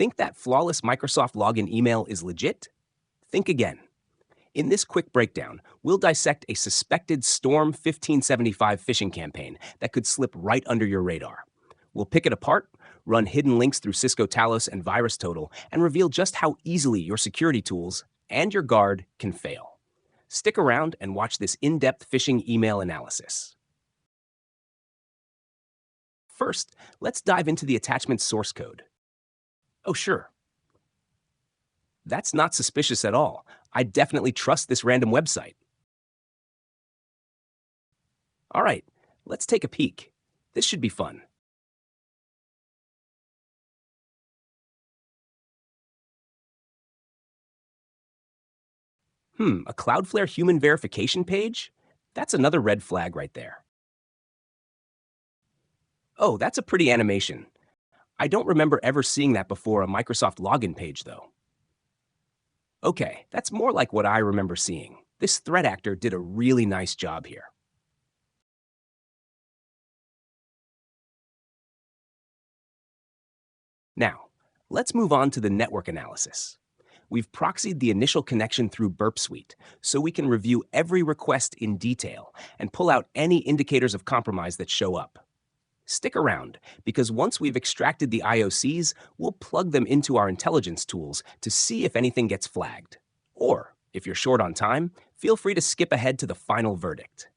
Think that flawless Microsoft login email is legit? Think again. In this quick breakdown, we'll dissect a suspected Storm-1575 phishing campaign that could slip right under your radar. We'll pick it apart, run hidden links through Cisco Talos and VirusTotal, and reveal just how easily your security tools and your guard can fail. Stick around and watch this in-depth phishing email analysis. First, let's dive into the attachment's source code. Oh, sure. That's not suspicious at all. I definitely trust this random website. All right, let's take a peek. This should be fun. A Cloudflare human verification page? That's another red flag right there. Oh, that's a pretty animation. I don't remember ever seeing that before a Microsoft login page, though. Okay, that's more like what I remember seeing. This threat actor did a really nice job here. Now, let's move on to the network analysis. We've proxied the initial connection through Burp Suite, so we can review every request in detail and pull out any indicators of compromise that show up. Stick around, because once we've extracted the IOCs, we'll plug them into our intelligence tools to see if anything gets flagged. Or, if you're short on time, feel free to skip ahead to the final verdict.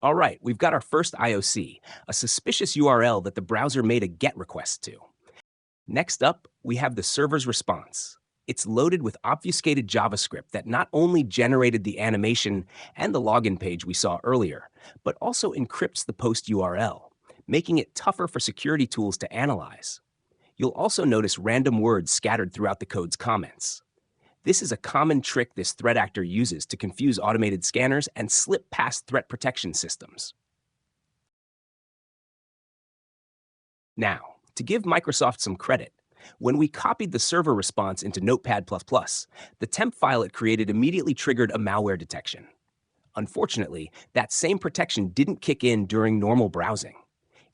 All right, we've got our first IOC, a suspicious URL that the browser made a GET request to. Next up, we have the server's response. It's loaded with obfuscated JavaScript that not only generated the animation and the login page we saw earlier, but also encrypts the post URL, making it tougher for security tools to analyze. You'll also notice random words scattered throughout the code's comments. This is a common trick this threat actor uses to confuse automated scanners and slip past threat protection systems. Now, to give Microsoft some credit, when we copied the server response into Notepad++, the temp file it created immediately triggered a malware detection. Unfortunately, that same protection didn't kick in during normal browsing.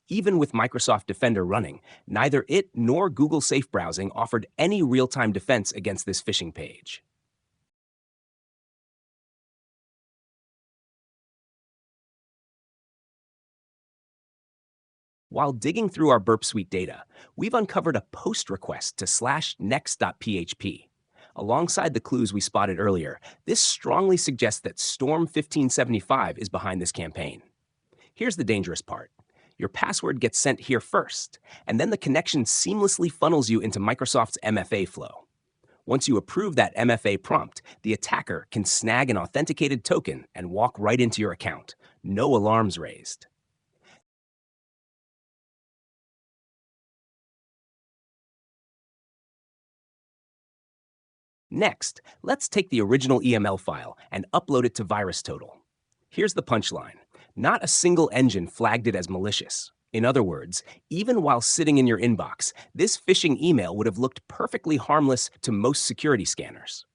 Even with Microsoft Defender running, neither it nor Google Safe Browsing offered any real-time defense against this phishing page. While digging through our Burp Suite data, we've uncovered a post request to /next.php. Alongside the clues we spotted earlier, this strongly suggests that Storm-1575 is behind this campaign. Here's the dangerous part. Your password gets sent here first, and then the connection seamlessly funnels you into Microsoft's MFA flow. Once you approve that MFA prompt, the attacker can snag an authenticated token and walk right into your account. No alarms raised. Next, let's take the original EML file and upload it to VirusTotal. Here's the punchline. Not a single engine flagged it as malicious. In other words, even while sitting in your inbox, this phishing email would have looked perfectly harmless to most security scanners.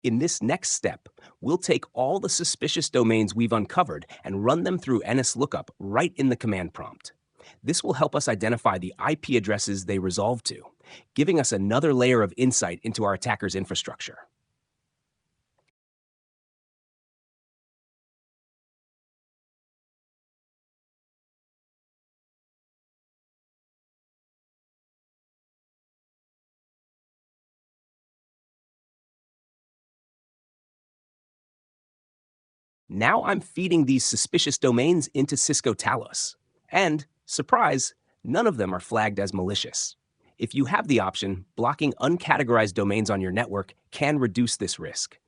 In this next step, we'll take all the suspicious domains we've uncovered and run them through NSLOOKUP right in the command prompt. This will help us identify the IP addresses they resolve to, giving us another layer of insight into our attacker's infrastructure. Now I'm feeding these suspicious domains into Cisco Talos. And, surprise, none of them are flagged as malicious. If you have the option, blocking uncategorized domains on your network can reduce this risk.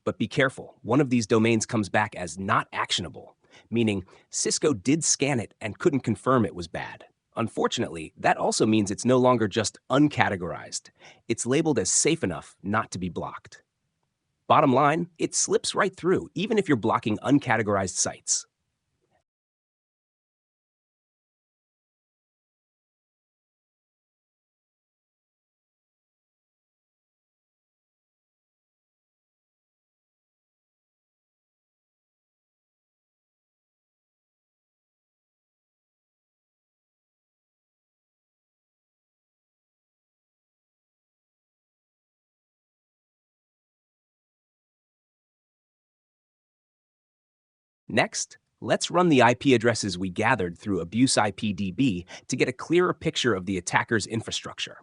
But be careful, one of these domains comes back as not actionable, meaning Cisco did scan it and couldn't confirm it was bad. Unfortunately, that also means it's no longer just uncategorized. It's labeled as safe enough not to be blocked. Bottom line, it slips right through, even if you're blocking uncategorized sites. Next, let's run the IP addresses we gathered through Abuse IPDB to get a clearer picture of the attacker's infrastructure.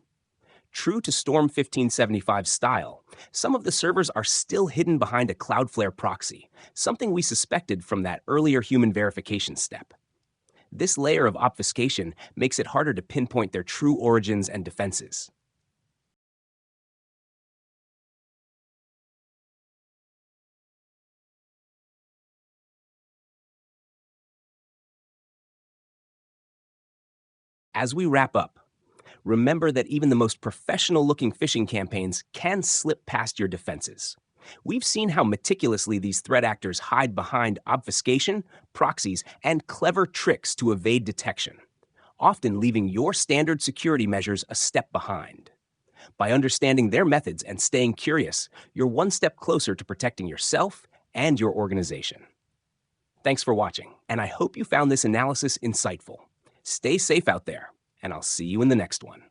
True to Storm-1575 style, some of the servers are still hidden behind a Cloudflare proxy, something we suspected from that earlier human verification step. This layer of obfuscation makes it harder to pinpoint their true origins and defenses. As we wrap up, remember that even the most professional-looking phishing campaigns can slip past your defenses. We've seen how meticulously these threat actors hide behind obfuscation, proxies, and clever tricks to evade detection, often leaving your standard security measures a step behind. By understanding their methods and staying curious, you're one step closer to protecting yourself and your organization. Thanks for watching, and I hope you found this analysis insightful. Stay safe out there, and I'll see you in the next one.